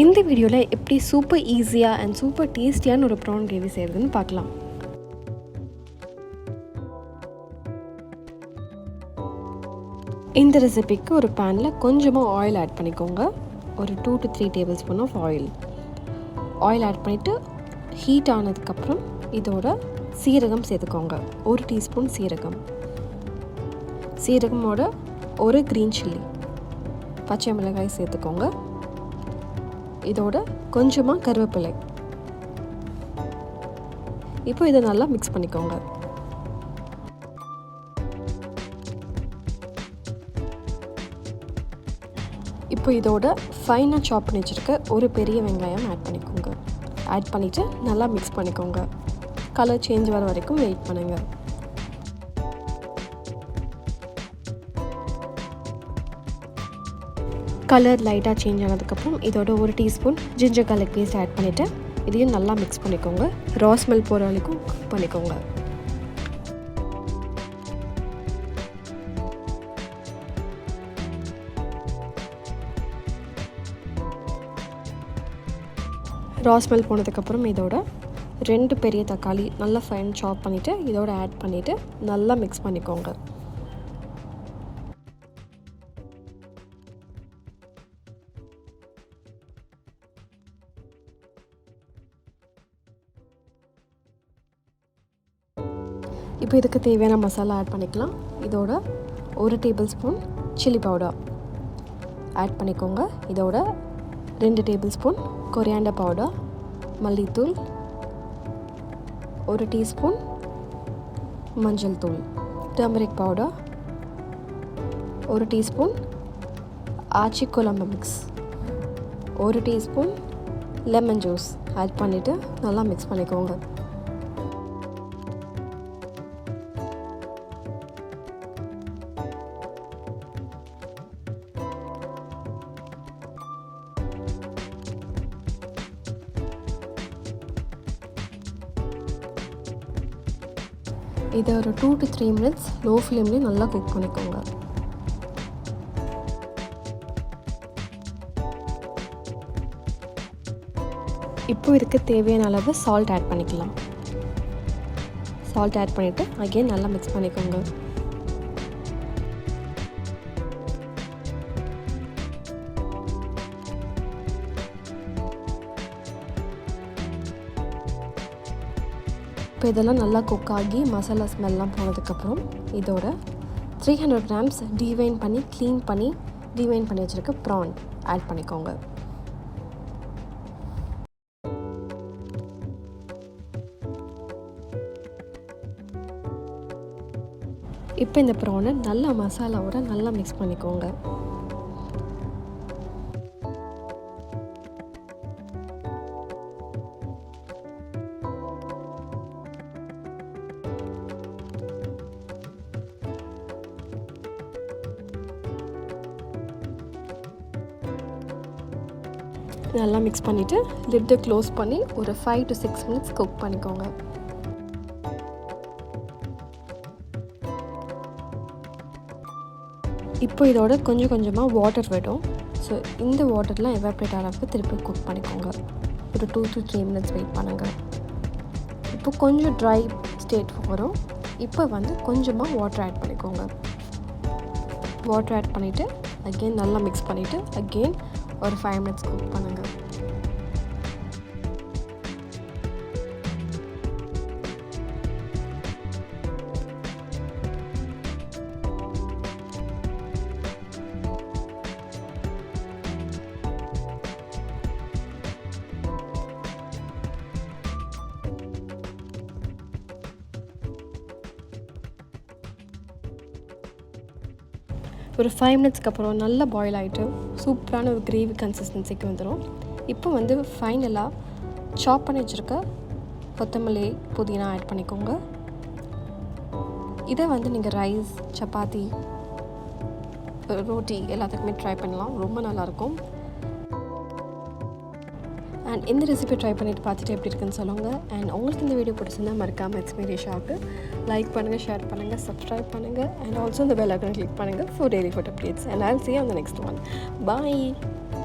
இந்த வீடியோவில் எப்படி சூப்பர் ஈஸியாக அண்ட் சூப்பர் டேஸ்டியான ஒரு ப்ரான் கிரேவி செய்கிறதுன்னு பார்க்கலாம். இந்த ரெசிபிக்கு ஒரு பேனில் கொஞ்சமாக ஆயில் ஆட் பண்ணிக்கோங்க. ஒரு 2 to 3 tablespoon of oil add பண்ணிவிட்டு ஹீட் ஆனதுக்கப்புறம் இதோட சீரகம் சேர்த்துக்கோங்க. 1 டீஸ்பூன் சீரகமோட ஒரு க்ரீன் சில்லி, பச்சை மிளகாய் சேர்த்துக்கோங்க. இதோட கொஞ்சமாக கருவேப்பிலை. இப்போ இதை நல்லா மிக்ஸ் பண்ணிக்கோங்க. இப்போ இதோட ஃபைனாக சாப் பண்ணி வச்சுருக்க ஒரு பெரிய வெங்காயம் ஆட் பண்ணிக்கோங்க. ஆட் பண்ணிவிட்டு நல்லா மிக்ஸ் பண்ணிக்கோங்க. கலர் சேஞ்ச் வர வரைக்கும் வெயிட் பண்ணுங்கள். கலர் லைட்டாக சேஞ்ச் ஆனதுக்கப்புறம் இதோட 1 teaspoon ginger garlic paste add பண்ணிவிட்டு இதையும் நல்லா மிக்ஸ் பண்ணிக்கோங்க. ரா ஸ்மெல் போகிற வரைக்கும் குக் பண்ணிக்கோங்க. ரா ஸ்மெல் போனதுக்கப்புறம் இதோட 2 பெரிய தக்காளி நல்லா ஃபைன் சாப் பண்ணிவிட்டு இதோட ஆட் பண்ணிவிட்டு நல்லா மிக்ஸ் பண்ணிக்கோங்க. இப்போ இதுக்கு தேவையான மசாலா ஆட் பண்ணிக்கலாம். இதோட 1 tablespoon chilli powder add பண்ணிக்கோங்க. இதோட 2 டேபிள் ஸ்பூன் கொரியாண்டர் பவுடர், மல்லித்தூள், 1 டீஸ்பூன் மஞ்சள் தூள், turmeric powder, 1 teaspoon Aachi Kuzhambu mix, 1 teaspoon lemon juice add பண்ணிவிட்டு நல்லா மிக்ஸ் பண்ணிக்கோங்க. இதை ஒரு 2 to 3 மினிட்ஸ் லோ ஃப்ளேம்லேயே நல்லா குக் பண்ணிக்கோங்க. இப்போ இதுக்கு தேவையான அளவு சால்ட் ஆட் பண்ணிக்கலாம். சால்ட் ஆட் பண்ணிவிட்டு அகைன் நல்லா மிக்ஸ் பண்ணிக்கோங்க. இப்போ இதெல்லாம் நல்லா குக் ஆகி மசாலா ஸ்மெல்லாம் போனதுக்கப்புறம் இதோட 300 கிராம்ஸ் டீவைன் பண்ணி க்ளீன் பண்ணி டீவைன் பண்ணி வச்சுருக்க ப்ரான் ஆட் பண்ணிக்கோங்க. இப்போ இந்த ப்ரானை நல்லா மசாலாவோட நல்லா மிக்ஸ் பண்ணிக்கோங்க. நல்லா மிக்ஸ் பண்ணிவிட்டு லிட்டை க்ளோஸ் பண்ணி ஒரு 5 to 6 மினிட்ஸ் குக் பண்ணிக்கோங்க. இப்போ இதோட கொஞ்சம் கொஞ்சமாக வாட்டர் விடும். ஸோ இந்த வாட்டர்லாம் எவாப்ரேட் ஆகிறப்ப திருப்பி குக் பண்ணிக்கோங்க. ஒரு 2 to 3 மினிட்ஸ் வெயிட் பண்ணுங்கள். இப்போ கொஞ்சம் ட்ரை ஸ்டேட் வரும். இப்போ கொஞ்சமாக வாட்டர் ஆட் பண்ணிக்கோங்க. வாட்டர் ஆட் பண்ணிவிட்டு அகெயின் நல்லா மிக்ஸ் பண்ணிவிட்டு அகெயின் ஒரு 5 மினிட்ஸ் குக் பண்ணுங்கள். ஒரு 5 மினிட்ஸ்க்கு அப்புறம் நல்லா பாயில் ஆகிட்டு சூப்பரான ஒரு கிரேவி கன்சிஸ்டன்சிக்கு வந்துடும். இப்போ ஃபைனலாக சாப் பண்ணி வச்சுருக்க கொத்தமல்லி, புதினா ஆட் பண்ணிக்கோங்க. இதை நீங்கள் ரைஸ், சப்பாத்தி, ரோட்டி எல்லாத்துக்குமே ட்ரை பண்ணலாம். ரொம்ப நல்லாயிருக்கும். அண்ட் இந்த ரெசிபி ட்ரை பண்ணிவிட்டு பார்த்துட்டு எப்படி இருக்குன்னு சொல்லுங்கள். அண்ட் உங்களுக்கு இந்த வீடியோ பிடிச்சிருந்தா மறக்காமல் எக்ஸ்பீரியன்ஸாக லைக் பண்ணுங்கள், ஷேர் பண்ணுங்கள், சப்ஸ்கிரைப் பண்ணுங்கள். அண்ட் ஆல்சோ இந்த பெல் ஐக்கானை கிளிக் பண்ணுங்கள் for daily food updates. And I'll see you on the next one. Bye.